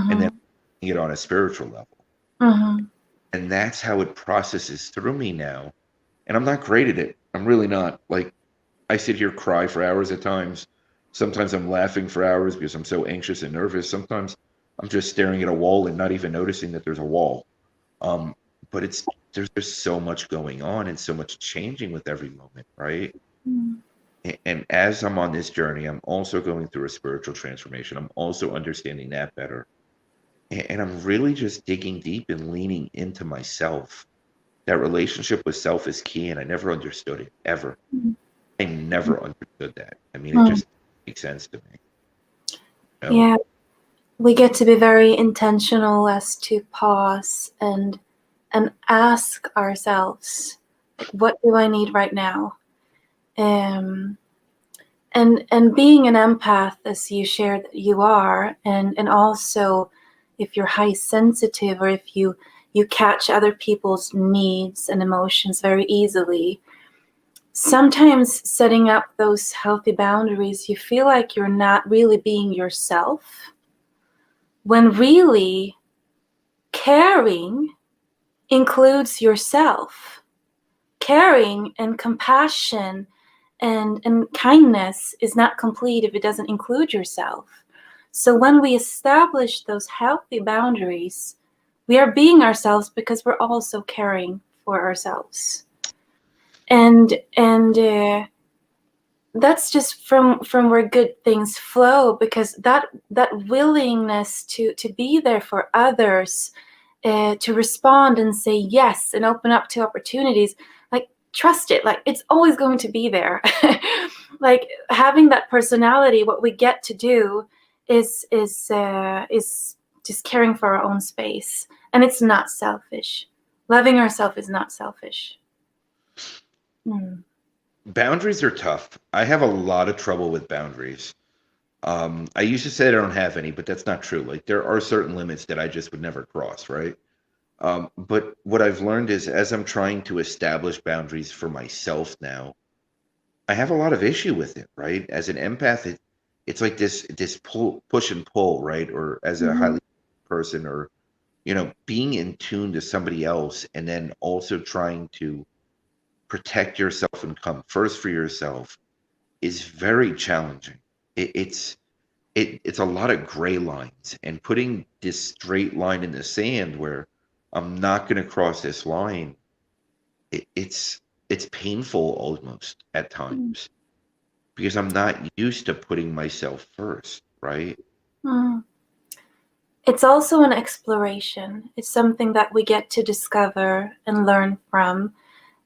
and then mhm, it on a spiritual level. mhm, And that's how it processes through me now. And I'm not great at it. I'm really not. Like I sit here cry for hours at times. Sometimes I'm laughing for hours because I'm so anxious and nervous. Sometimes I'm just staring at a wall and not even noticing that there's a wall. Um, but there's so much going on and so much changing with every moment, right? mm, And as I'm on this journey, I'm also going through a spiritual transformation. I'm also understanding that better. And I'm really just digging deep and leaning into myself. That relationship with self is key, and I never understood it ever. mm, I never understood that. I mean, it mm. just makes sense to me. You know? Yeah. We get to be very intentional as to pause and ask ourselves, like, what do I need right now? Um, and being an empath, as you shared that you are, and also if you're high sensitive or if you catch other people's needs and emotions very easily, sometimes setting up those healthy boundaries, you feel like you're not really being yourself, when really caring includes yourself. Caring and compassion and kindness is not complete if it doesn't include yourself. So when we establish those healthy boundaries, we are being ourselves because we're also caring for ourselves. And that's just from where good things flow, because that willingness to be there for others, to respond and say yes and open up to opportunities, like trust it, like it's always going to be there. Like having that personality, what we get to do is just caring for our own space, and it's not selfish. Loving ourselves is not selfish. Mm. Boundaries are tough. I have a lot of trouble with boundaries. I used to say I don't have any, but that's not true. Like there are certain limits that I just would never cross, right? But what I've learned is as I'm trying to establish boundaries for myself now, I have a lot of issue with it, right? As an empath, it's like this push and pull, right? Or as a Mhm. highly person, or being in tune to somebody else, and then also trying to protect yourself and come first for yourself is very challenging. It's a lot of gray lines, and putting this straight line in the sand where I'm not going to cross this line. It's painful almost at times because I'm not used to putting myself first, right? Mm. It's also an exploration. It's something that we get to discover and learn from.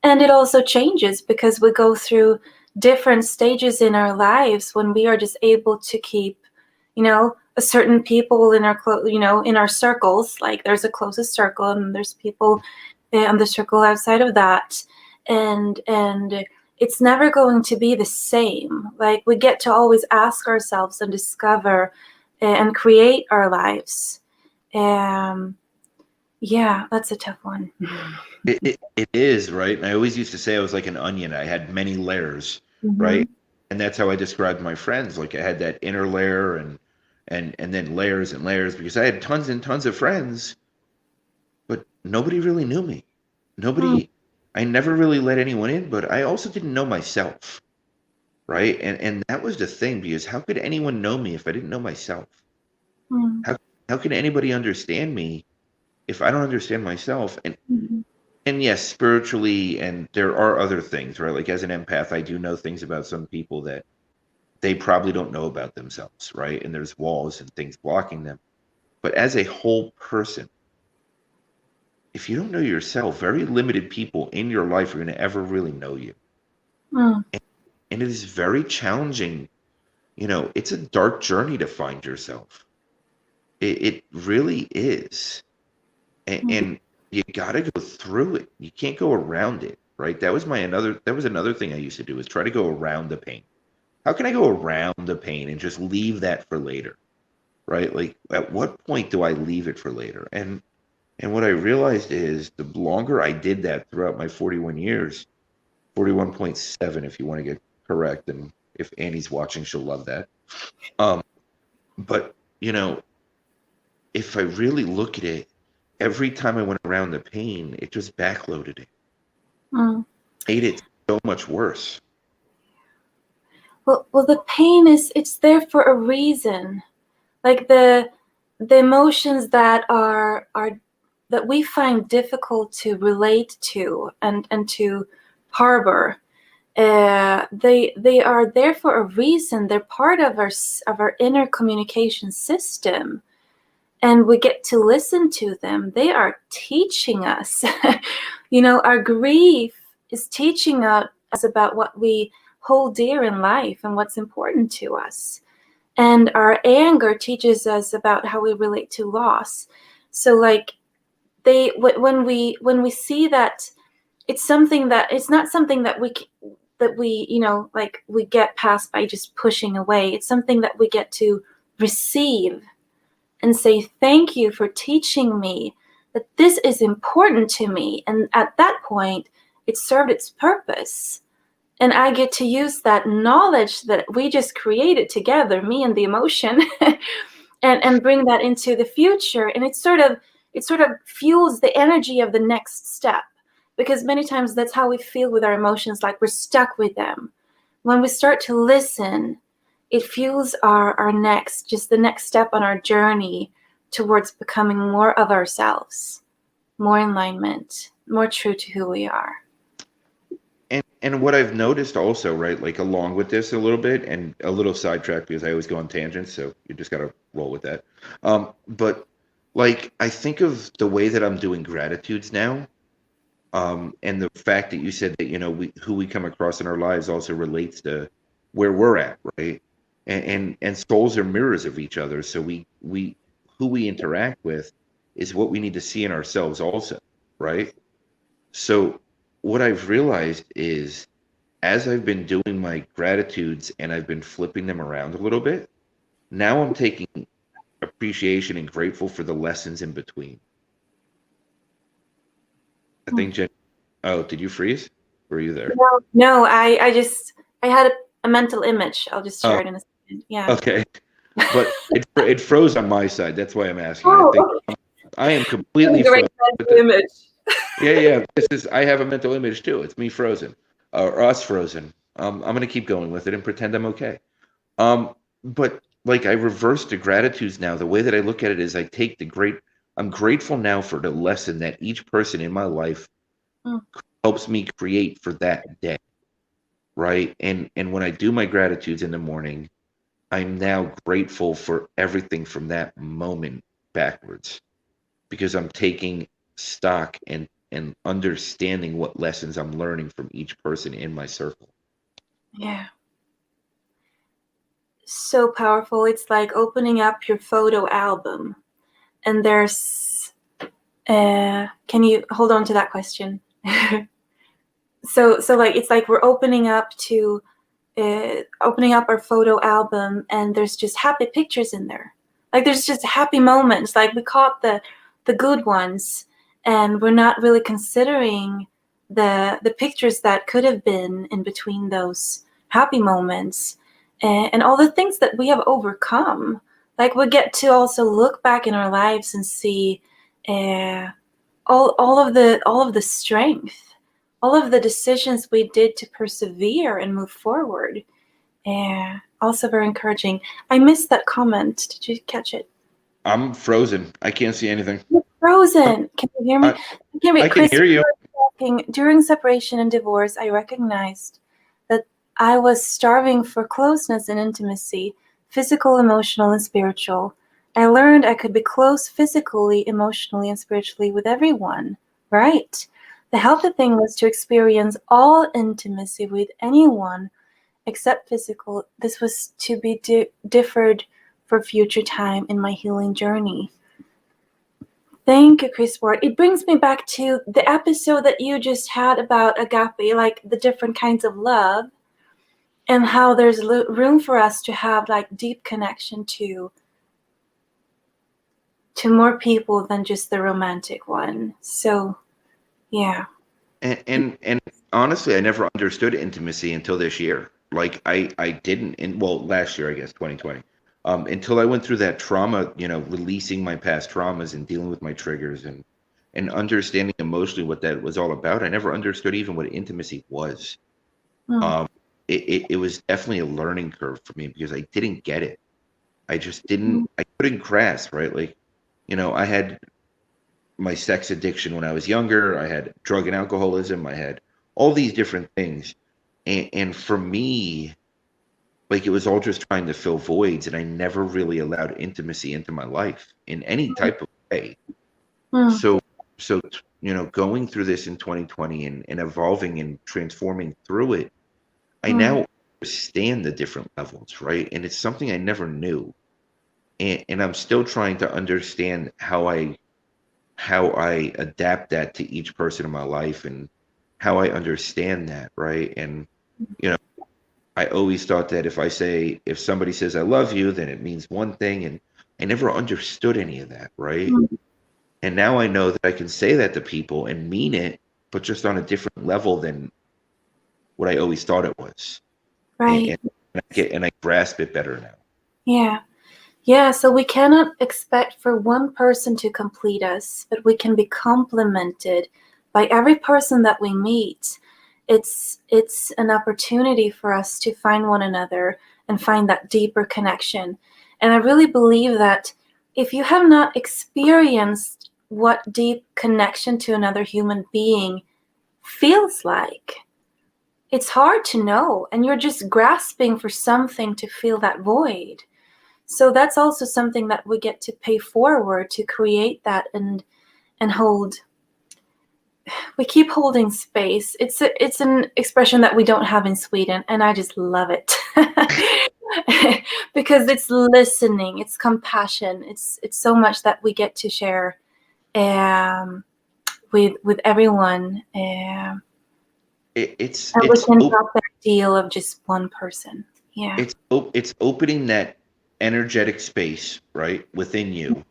And it also changes because we go through different stages in our lives when we are just able to keep, a certain people in our, in our circles. Like there's a closest circle and there's people in the circle outside of that. And it's never going to be the same. Like, we get to always ask ourselves and discover and create our lives. Yeah, that's a tough one. It is, right? And I always used to say I was like an onion. I had many layers, Mm-hmm. right? And that's how I described my friends. Like I had that inner layer and then layers and layers because I had tons and tons of friends, but nobody really knew me. Nobody I never really let anyone in, but I also didn't know myself, right? And that was the thing because how could anyone know me if I didn't know myself? Mm-hmm. How can anybody understand me if I don't understand myself? And yes, spiritually, and there are other things, right? Like as an empath, I do know things about some people that they probably don't know about themselves, right? And there's walls and things blocking them. But as a whole person, if you don't know yourself, very limited people in your life are going to ever really know you. Mm-hmm. And it is very challenging. You know, it's a dark journey to find yourself. It really is. And you got to go through it. You can't go around it, right? That was another thing I used to do is try to go around the pain. How can I go around the pain and just leave that for later, right? Like at what point do I leave it for later? And what I realized is the longer I did that throughout my 41 years, 41.7 if you want to get correct, and if Annie's watching, she'll love that. Um, but you know, if I really look at it, every time I went around the pain, it just backloaded it, Mm-hmm. made it so much worse. Well, the pain it's there for a reason. Like the emotions that are that we find difficult to relate to and to harbor, they are there for a reason. They're part of our inner communication system, and we get to listen to them. They are teaching us. Our grief is teaching us about what we hold dear in life and what's important to us. And our anger teaches us about how we relate to loss. So, like, when we see that it's not something that we like we get past by just pushing away. It's something that we get to receive and say, thank you for teaching me that this is important to me. And at that point, it served its purpose. And I get to use that knowledge that we just created together, me and the emotion, and bring that into the future. And it sort of fuels the energy of the next step. Because many times that's how we feel with our emotions, like we're stuck with them. When we start to listen, it fuels the next step on our journey towards becoming more of ourselves, more in alignment, more true to who we are. And what I've noticed also, right, like along with this a little bit and a little sidetrack because I always go on tangents, so you just gotta roll with that. But like I think of the way that I'm doing gratitudes now, and the fact that you said that, you know, who we come across in our lives also relates to where we're at, right? And souls are mirrors of each other. So we who we interact with is what we need to see in ourselves also, right? So what I've realized is as I've been doing my gratitudes and I've been flipping them around a little bit, now I'm taking appreciation and grateful for the lessons in between. I think Jen, oh, did you freeze? Were you there? No, I had a mental image. I'll just share Oh, it in a second. Yeah. okay. But it froze on my side. That's why I'm asking. I Oh, think okay. I am completely Great frozen. mental image. Yeah, yeah. I have a mental image too. It's me frozen, or us frozen. I'm gonna keep going with it and pretend I'm okay. But like I reverse the gratitudes now. The way that I look at it is I'm grateful now for the lesson that each person in my life Mm, helps me create for that day, right? And when I do my gratitudes in the morning, I'm now grateful for everything from that moment backwards because I'm taking stock and understanding what lessons I'm learning from each person in my circle. yeah. So powerful. It's like opening up your photo album, and there's can you hold on to that question? So like it's like we're opening up our photo album, and there's just happy pictures in there. Like there's just happy moments. Like we caught the good ones, and we're not really considering the pictures that could have been in between those happy moments, and all the things that we have overcome. Like we get to also look back in our lives and see uh, all of the strength, all of the decisions we did to persevere and move forward. Yeah, also very encouraging. I missed that comment. Did you catch it? I'm frozen. I can't see anything. You're frozen. Can you hear me? I, I can read. I can Chris, hear you. talking. During separation and divorce, I recognized that I was starving for closeness and intimacy, physical, emotional, and spiritual. I learned I could be close physically, emotionally, and spiritually with everyone. Right. The healthy thing was to experience all intimacy with anyone except physical. This was to be differed for future time in my healing journey. Thank you, Chris Ward. It brings me back to the episode that you just had about agape, like the different kinds of love, and how there's room for us to have like deep connection to more people than just the romantic one. So, yeah. And honestly, I never understood intimacy until this year. Like I didn't in well last year, I guess 2020. Until I went through that trauma, releasing my past traumas and dealing with my triggers and understanding emotionally what that was all about. I never understood even what intimacy was. Mm, Um, it was definitely a learning curve for me because I didn't get it. I just didn't. mm, I couldn't grasp, right? Like, I had my sex addiction when I was younger. I had drug and alcoholism. I had all these different things. And for me, like it was all just trying to fill voids. And I never really allowed intimacy into my life in any type of way. mm, So, going through this in 2020 and evolving and transforming through it, I mm. now understand the different levels, right? And it's something I never knew. And I'm still trying to understand how I adapt that to each person in my life and how I understand that, right? And you know, I always thought that if somebody says I love you, then it means one thing, and I never understood any of that, right? Mm. And now I know that I can say that to people and mean it, but just on a different level than what I always thought it was. And, Right. and I grasp it better now. Yeah. Yeah, so we cannot expect for one person to complete us, but we can be complemented by every person that we meet. It's an opportunity for us to find one another and find that deeper connection. And I really believe that if you have not experienced what deep connection to another human being feels like, it's hard to know, and you're just grasping for something to fill that void. So that's also something that we get to pay forward to create that and hold. We keep holding space. It's an expression that we don't have in Sweden, and I just love it. Because it's listening, it's compassion, it's so much that we get to share with everyone, It's and we it's can op- drop that deal of just one person. Yeah. it's opening that energetic space right within you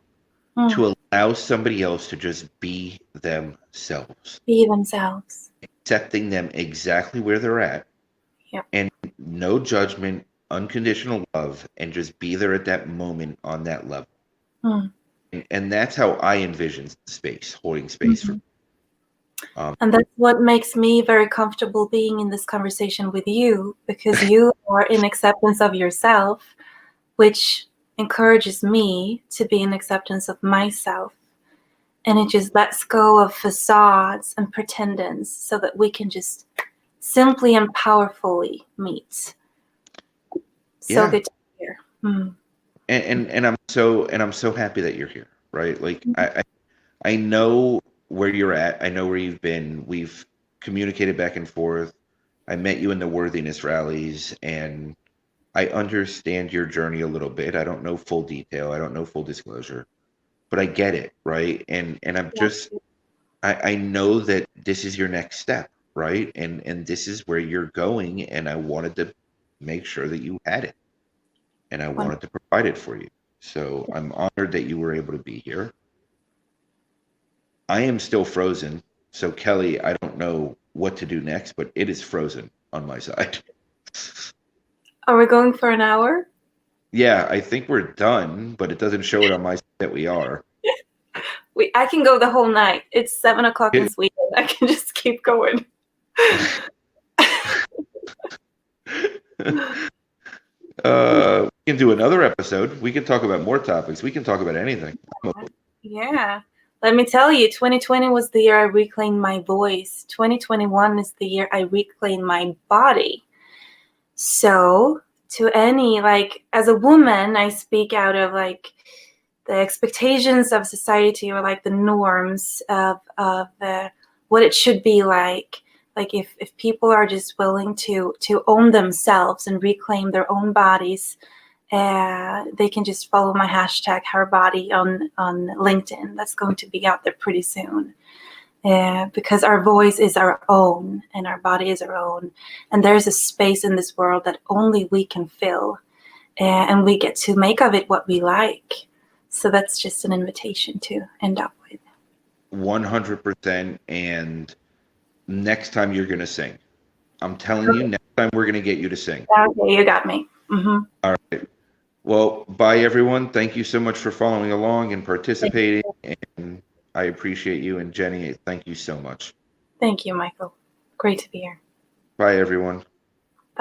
Mm. to allow somebody else to just be themselves, Be themselves. accepting them exactly where they're at, Yep. and no judgment, unconditional love, and just be there at that moment on that level. Mm. And that's how I envision space, holding space for. Mhm. Um, And that's what makes me very comfortable being in this conversation with you, because you are in acceptance of yourself, which encourages me to be in acceptance of myself. And it just lets go of facades and pretenders so that we can just simply and powerfully meet. So yeah, good to hear. Mm. and I'm so happy that you're here, right? Like I know where you're at. I know where you've been. We've communicated back and forth. I met you in the worthiness rallies, and I understand your journey a little bit. I don't know full detail. I don't know full disclosure, but I get it, right? And I'm just I know that this is your next step, right? And this is where you're going, and I wanted to make sure that you had it, and I One, wanted to provide it for you. So I'm honored that you were able to be here. I am still frozen. So Kelly, I don't know what to do next, but it is frozen on my side. are we going for an hour? Yeah, I think we're done, but it doesn't show it on my side that we are. I can go the whole night. It's 7 o'clock in It, Sweden. I can just keep going. we can do another episode. We can talk about more topics. We can talk about anything. Yeah. Let me tell you, 2020 was the year I reclaimed my voice. 2021 is the year I reclaimed my body. So, to any, like, as a woman, I speak out of like the expectations of society, or like the norms of what it should be like. Like, if people are just willing to own themselves and reclaim their own bodies, they can just follow my hashtag HerBody on LinkedIn. That's going to be out there pretty soon. Because our voice is our own and our body is our own. And there's a space in this world that only we can fill. And we get to make of it what we like. So that's just an invitation to end up with. 100%. And next time you're going to sing. I'm telling you, next time we're going to get you to sing. Okay, you got me. Mm-hmm. All right. Well, bye, everyone. Thank you so much for following along and participating. And I appreciate you. And Jenny, thank you so much. Thank you, Michael. Great to be here. Bye, everyone.